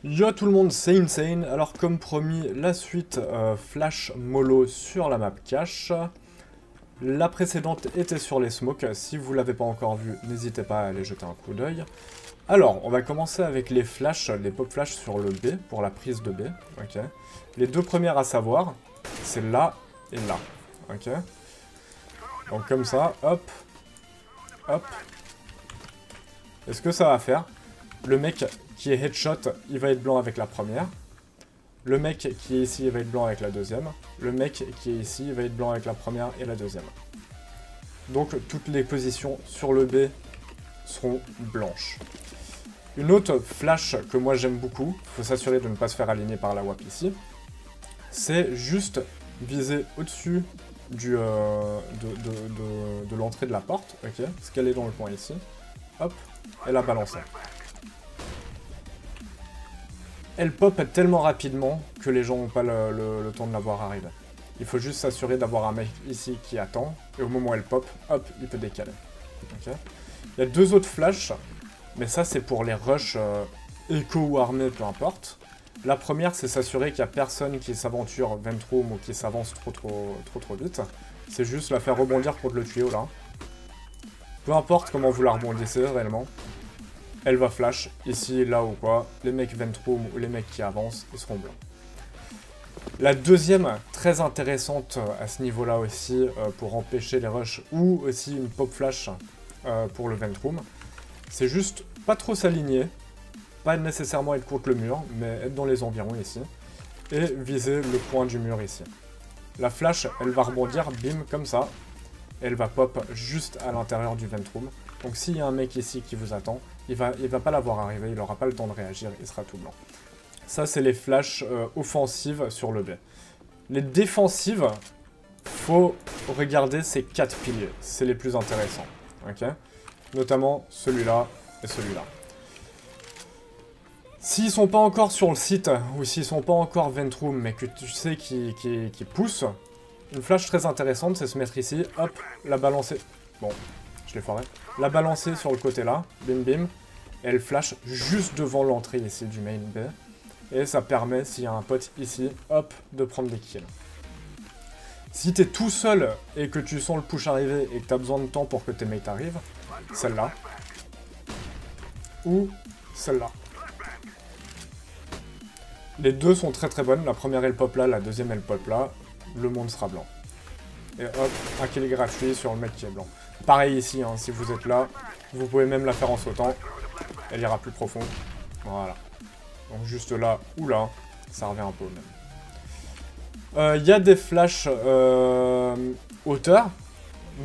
Yo tout le monde, c'est Insane. Alors comme promis, la suite Flash Mollo sur la map cache. La précédente était sur les smokes. Si vous l'avez pas encore vu, n'hésitez pas à aller jeter un coup d'œil. Alors, on va commencer avec les flashs, les pop flash sur le B, pour la prise de B. Ok. Les deux premières à savoir, c'est là et là. Ok. Donc comme ça, hop, hop. Et ce que ça va faire, le mec qui est headshot, il va être blanc avec la première. Le mec qui est ici, il va être blanc avec la deuxième. Le mec qui est ici, il va être blanc avec la première et la deuxième. Donc toutes les positions sur le B seront blanches. Une autre flash que moi j'aime beaucoup, il faut s'assurer de ne pas se faire aligner par la WAP ici, c'est juste viser au-dessus de l'entrée de la porte, ok, parce qu'elle est dans le coin ici, hop, et la balancer. Elle pop tellement rapidement que les gens n'ont pas le temps de la voir arriver. Il faut juste s'assurer d'avoir un mec ici qui attend, et au moment où elle pop, hop, il peut décaler. Okay. Il y a deux autres flashs, mais ça c'est pour les rushs éco ou armés, peu importe. La première, c'est s'assurer qu'il n'y a personne qui s'aventure Ventrum ou qui s'avance trop vite. C'est juste la faire rebondir contre le tuyau là. Peu importe comment vous la rebondissez réellement. Elle va flash, ici, là ou quoi. Les mecs Ventrum ou les mecs qui avancent, ils seront blancs. La deuxième, très intéressante à ce niveau-là aussi, pour empêcher les rushs, ou aussi une pop flash pour le Ventrum, c'est juste pas trop s'aligner, pas nécessairement être contre le mur, mais être dans les environs ici, et viser le coin du mur ici. La flash, elle va rebondir, bim, comme ça, et elle va pop juste à l'intérieur du Ventrum. Donc s'il y a un mec ici qui vous attend, il va pas la voir arriver, il n'aura pas le temps de réagir, il sera tout blanc. Ça, c'est les flashs offensives sur le B. Les défensives, faut regarder ces 4 piliers, c'est les plus intéressants. Ok, notamment celui-là et celui-là. S'ils sont pas encore sur le site, ou s'ils sont pas encore Ventrum, mais que tu sais qu'ils poussent, une flash très intéressante, c'est se mettre ici, hop, la balancer. Bon, je l'ai foiré. La balancer sur le côté là, bim bim, et elle flash juste devant l'entrée ici du main B. Et ça permet, s'il y a un pote ici, hop, de prendre des kills. Si t'es tout seul et que tu sens le push arriver et que t'as besoin de temps pour que tes mates arrivent, celle-là. Ou celle-là. Les deux sont très bonnes. La première elle pop là, la deuxième elle pop là. Le monde sera blanc. Et hop, un kill gratuit sur le mec qui est blanc. Pareil ici, hein, si vous êtes là, vous pouvez même la faire en sautant. Elle ira plus profond. Voilà. Donc juste là ou là, ça revient un peu au même. Il y a des flashs hauteur.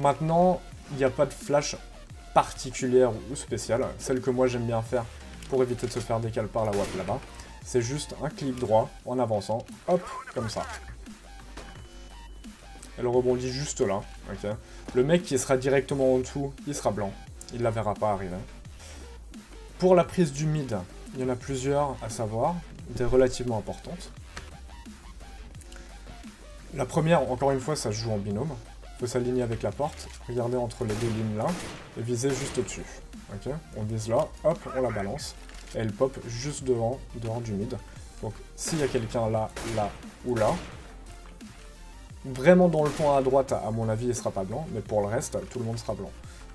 Maintenant, il n'y a pas de flash particulière ou spéciale. Celle que moi j'aime bien faire pour éviter de se faire décaler par la WAP là-bas. C'est juste un clic droit en avançant, hop, comme ça. Elle rebondit juste là, ok. Le mec qui sera directement en dessous, il sera blanc. Il la verra pas arriver. Pour la prise du mid, il y en a plusieurs à savoir, des relativement importantes. La première, encore une fois, ça se joue en binôme. Il faut s'aligner avec la porte, regarder entre les deux lignes là, et viser juste au-dessus. Ok, on vise là, hop, on la balance. Et elle pop juste dehors du mid. Donc s'il y a quelqu'un là, là ou là, vraiment dans le coin à droite, à mon avis, il sera pas blanc, mais pour le reste, tout le monde sera blanc.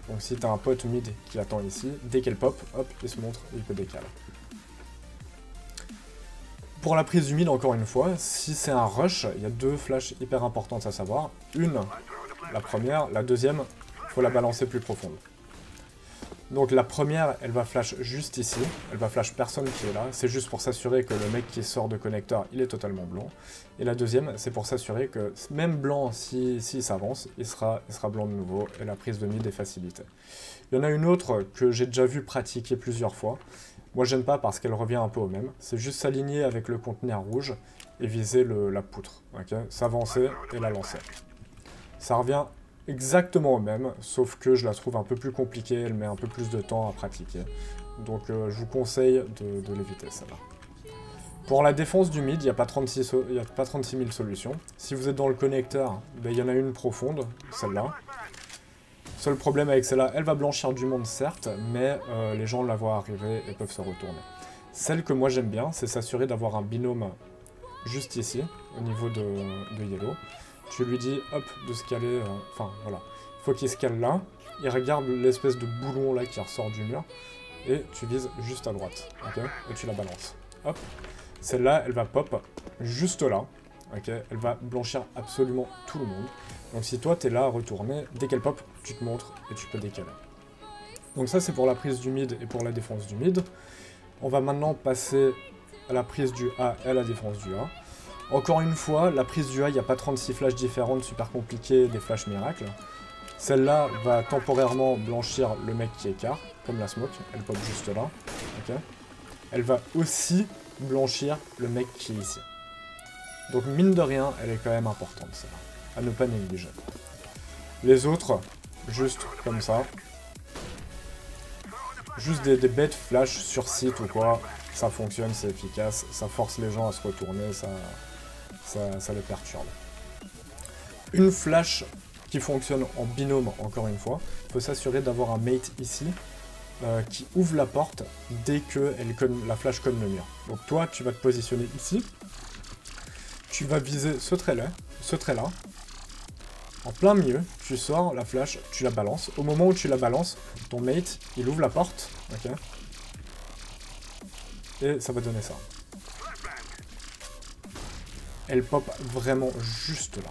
Donc si t'as un pote mid qui attend ici, dès qu'elle pop, hop, il se montre, il peut décaler. Pour la prise du mid, encore une fois, si c'est un rush, il y a deux flashs hyper importantes à savoir. Une, la première, la deuxième, il faut la balancer plus profonde. Donc la première, elle va flash juste ici, elle va flash personne qui est là, c'est juste pour s'assurer que le mec qui sort de connecteur, il est totalement blanc. Et la deuxième, c'est pour s'assurer que même blanc, s'il s'avance, il sera blanc de nouveau, et la prise de mid est facilitée. Il y en a une autre que j'ai déjà vu pratiquer plusieurs fois. Moi j'aime pas parce qu'elle revient un peu au même, c'est juste s'aligner avec le conteneur rouge et viser la poutre, ok, s'avancer et la lancer. Ça revient exactement au même, sauf que je la trouve un peu plus compliquée, elle met un peu plus de temps à pratiquer. Donc je vous conseille de l'éviter celle-là. Pour la défense du mid, il n'y a pas 36 000 solutions. Si vous êtes dans le connecteur, ben, il y en a une profonde, celle-là. Seul problème avec celle-là, elle va blanchir du monde certes, mais les gens la voient arriver et peuvent se retourner. Celle que moi j'aime bien, c'est s'assurer d'avoir un binôme juste ici, au niveau de Yellow. Tu lui dis, hop, de se caler, enfin voilà. Il faut qu'il se cale là, il regarde l'espèce de boulon là qui ressort du mur, et tu vises juste à droite, ok? Et tu la balances. Hop. Celle-là, elle va pop juste là, ok? Elle va blanchir absolument tout le monde. Donc si toi, t'es là à retourner, dès qu'elle pop, tu te montres et tu peux décaler. Donc ça, c'est pour la prise du mid et pour la défense du mid. On va maintenant passer à la prise du A et à la défense du A. Encore une fois, la prise du A, il n'y a pas 36 flashs différentes, super compliquées, des flashs miracles. Celle-là va temporairement blanchir le mec qui écart, comme la smoke, elle pop juste là. Okay. Elle va aussi blanchir le mec qui est ici. Donc mine de rien, elle est quand même importante, celle-là, à ne pas négliger. Les autres, juste comme ça. Juste des bêtes flash sur site ou quoi, ça fonctionne, c'est efficace, ça force les gens à se retourner, ça les perturbe. Une flash qui fonctionne en binôme, encore une fois, il faut s'assurer d'avoir un mate ici, qui ouvre la porte dès que la flash cogne le mur. Donc toi, tu vas te positionner ici, tu vas viser ce trait-là, en plein milieu, tu sors la flash, tu la balances. Au moment où tu la balances, ton mate, il ouvre la porte, ok? Et ça va donner ça. Elle pop vraiment juste là.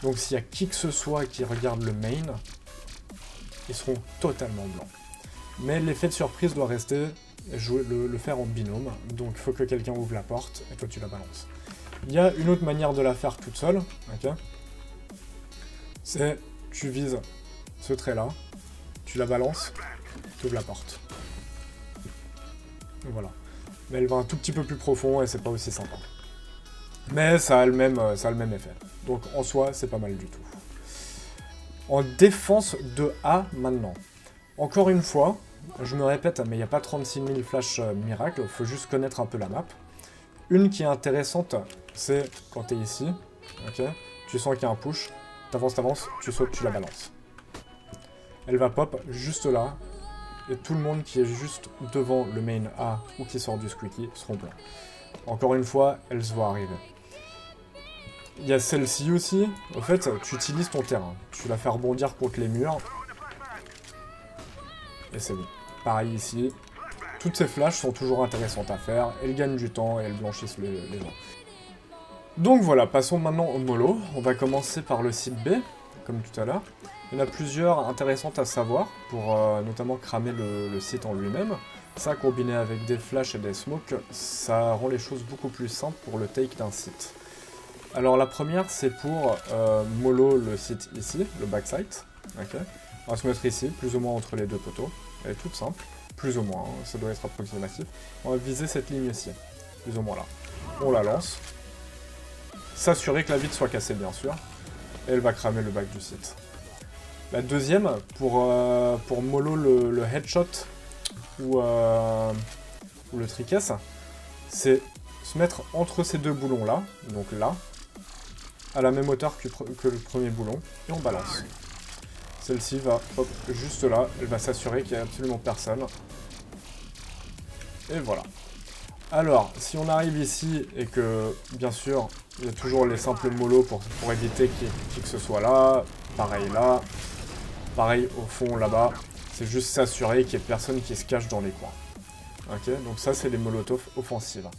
Donc s'il y a qui que ce soit qui regarde le main, ils seront totalement blancs. Mais l'effet de surprise doit rester, le faire en binôme. Donc il faut que quelqu'un ouvre la porte et toi tu la balances. Il y a une autre manière de la faire toute seule, ok? C'est, tu vises ce trait-là, tu la balances, tu ouvres la porte. Voilà. Mais elle va un tout petit peu plus profond et c'est pas aussi sympa. Mais ça a le même effet. Donc en soi, c'est pas mal du tout. En défense de A maintenant. Encore une fois, je me répète, mais il n'y a pas 36 000 flash miracles, il faut juste connaître un peu la map. Une qui est intéressante, c'est quand tu es ici, ok, tu sens qu'il y a un push, t'avances, tu sautes, tu la balances. Elle va pop juste là, et tout le monde qui est juste devant le main A ou qui sort du squeaky seront blancs. Encore une fois, elle se voit arriver. Il y a celle-ci aussi, au fait, tu utilises ton terrain, tu la fais rebondir contre les murs, et c'est bon. Pareil ici, toutes ces flashs sont toujours intéressantes à faire, elles gagnent du temps et elles blanchissent les gens. Donc voilà, passons maintenant au mollo. On va commencer par le site B, comme tout à l'heure. Il y en a plusieurs intéressantes à savoir, pour notamment cramer le site en lui-même. Ça, combiné avec des flashs et des smokes, ça rend les choses beaucoup plus simples pour le take d'un site. Alors la première, c'est pour mollo le site ici, le backside. Okay. On va se mettre ici, plus ou moins entre les deux poteaux. Elle est toute simple, plus ou moins, hein, ça doit être approximatif. On va viser cette ligne ici, plus ou moins là. On la lance. S'assurer que la vitre soit cassée, bien sûr. Et elle va cramer le back du site. La deuxième, pour mollo le headshot ou le tricase, c'est se mettre entre ces deux boulons-là, donc là, à la même hauteur que le premier boulon, et on balance. Celle-ci va hop, juste là, elle va s'assurer qu'il n'y a absolument personne. Et voilà. Alors, si on arrive ici et que, bien sûr, il y a toujours les simples mollo pour éviter qu'il y ait qui que ce soit là, pareil là, pareil au fond là-bas, c'est juste s'assurer qu'il n'y ait personne qui se cache dans les coins. Ok, donc ça c'est les molotovs offensives.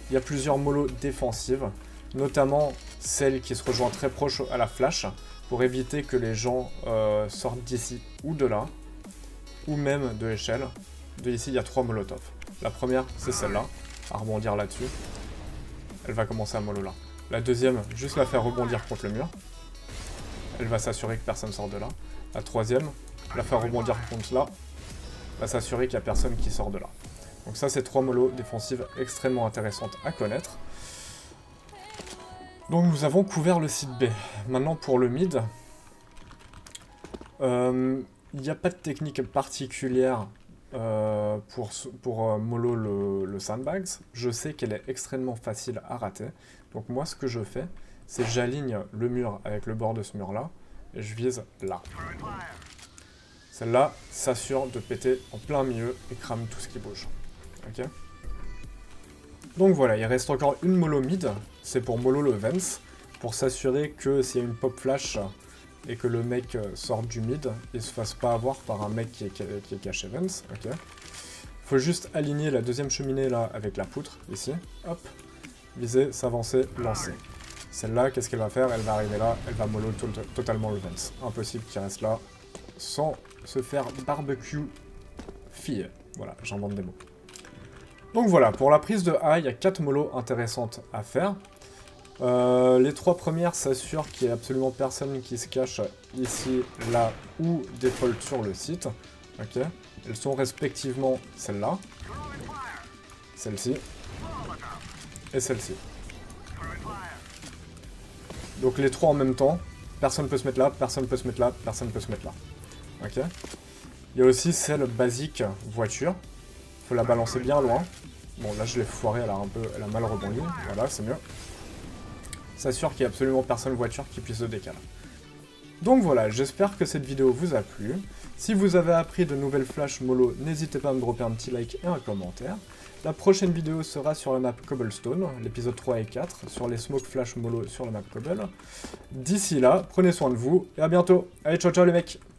Il y a plusieurs mollos défensives, notamment celle qui se rejoint très proche à la flash, pour éviter que les gens sortent d'ici ou de là, ou même de l'échelle. De ici, il y a 3 molotovs. La première, c'est celle-là, à rebondir là-dessus. Elle va commencer à mollo là. La deuxième, juste la faire rebondir contre le mur. Elle va s'assurer que personne sort de là. La troisième, la faire rebondir contre là. Va s'assurer qu'il n'y a personne qui sort de là. Donc ça, c'est 3 mollos défensives extrêmement intéressantes à connaître. Donc nous avons couvert le site B. Maintenant pour le mid, il n'y a pas de technique particulière pour mollo le sandbags. Je sais qu'elle est extrêmement facile à rater. Donc moi, ce que je fais, c'est j'aligne le mur avec le bord de ce mur-là, et je vise là. Celle-là s'assure de péter en plein milieu et crame tout ce qui bouge. Ok. Donc voilà, il reste encore une mollo mid, c'est pour mollo le Vance, pour s'assurer que s'il y a une pop flash et que le mec sorte du mid, il se fasse pas avoir par un mec qui est caché Vance. Ok. Faut juste aligner la deuxième cheminée là avec la poutre, ici. Hop. Viser, s'avancer, lancer. Celle-là, qu'est-ce qu'elle va faire? Elle va arriver là, elle va mollo totalement le Vance. Impossible qu'il reste là sans se faire barbecue fille. Voilà, j'invente des mots. Donc voilà, pour la prise de A, il y a 4 mollos intéressantes à faire. Les 3 premières s'assurent qu'il n'y a absolument personne qui se cache ici, là ou default sur le site. Ok. Elles sont respectivement celle-là, celle-ci et celle-ci. Donc les 3 en même temps, personne peut se mettre là, personne peut se mettre là, personne peut se mettre là. Ok. Il y a aussi celle basique voiture. Faut la balancer bien loin. Bon là je l'ai foiré, elle a mal rebondi. Voilà, c'est mieux. S'assure qu'il n'y a absolument personne voiture qui puisse se décaler. Donc voilà, j'espère que cette vidéo vous a plu. Si vous avez appris de nouvelles flash mollo, n'hésitez pas à me dropper un petit like et un commentaire. La prochaine vidéo sera sur la map Cobblestone, l'épisode 3 et 4, sur les smoke flash mollo sur la map Cobble. D'ici là, prenez soin de vous et à bientôt. Allez, ciao ciao les mecs!